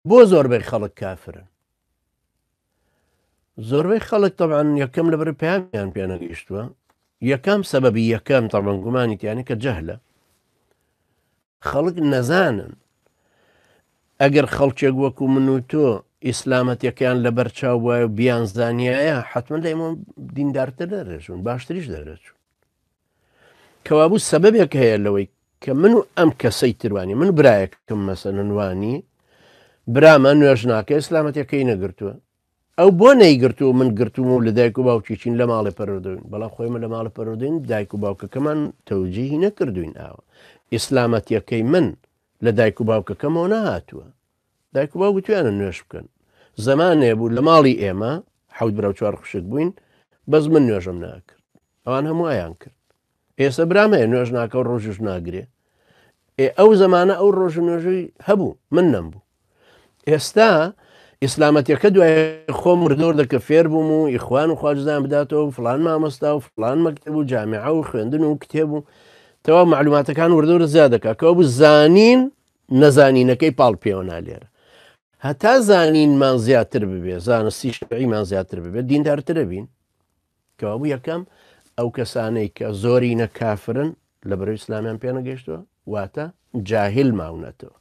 بۆ زۆربەی خەڵک کافرن. زۆربەی خەڵک طبعاً یەکەم لەبەر پەیامیان پێ نەگەیشتووە، یەکەم سەبەبی یەکەم طبعاً گومانیتیانی کە جەهلە. خەڵک نەزانن ئەگەر خەڵکێک وەکو من و تۆ ئیسلامەتیەکەیان لە بەرچاو وایە و بیانزانایە حتمما لە ئێمە دیندارتر دەرەچون باشتریش دەرەچون. کەوابوو سەبەبێک هەیە لەوەی کە من و ئەم کەسەی تروانی من برایەکەم مەسەلەنوانی برامە نوێژ ناکە ئیسلامەتیەکەی نەگرتووە، ئەو بۆ نەیگرتووە من گرتووم و لە دایک و باوکی چین لە ماڵی پەروەردەوەین، بەڵام خۆیمە لە ماڵە پەروەردەین دایک و باوکەکەمان تەوجیهی نەکردوین ئاوە ئیسلامەتیەکەی من لە دایک و باوکەکەمەوە نەهاتووە. دایک و باوک توانن نوێش بکەن، زەمانێ بوو لە ماڵی ئێمە حەوت برا و چوار خوشک بووین بەس من نوێژم ناکرد، ئەوان هەموو ئایان کرد. ئێستا برام هەیە نوێژ ناکە و ڕۆژش ناگرێ، ئەو زەمانە ئەو ڕۆژ نوێژوی هەبوو من نەمبوو. ئێستا ئیسلامەتیەکە دوای خۆم مردۆر دەکە فێر بووم و ئیخوان و خواجدان بداتەوە و فلان مامەستا و فلان مەکتەب و جامعە و خوێندن و کتێب و تەواو معلوماتەکان وردەورە زیاد دەکات کەەوە بوو زانین نەزانینەکەی پاڵ پێوەنا لێرە. هەتا زانینمان زیاتر ببێ زانستی شەرعیمان زیاتر ببێت دیندارترە بین. کەوا بوو یەکەم ئەو کەسانەی کە زۆری نەکافرن لە بەرەوەی ئیسلامیان پێ نەگەیشتووە واتە جاهل ماونەتەوە.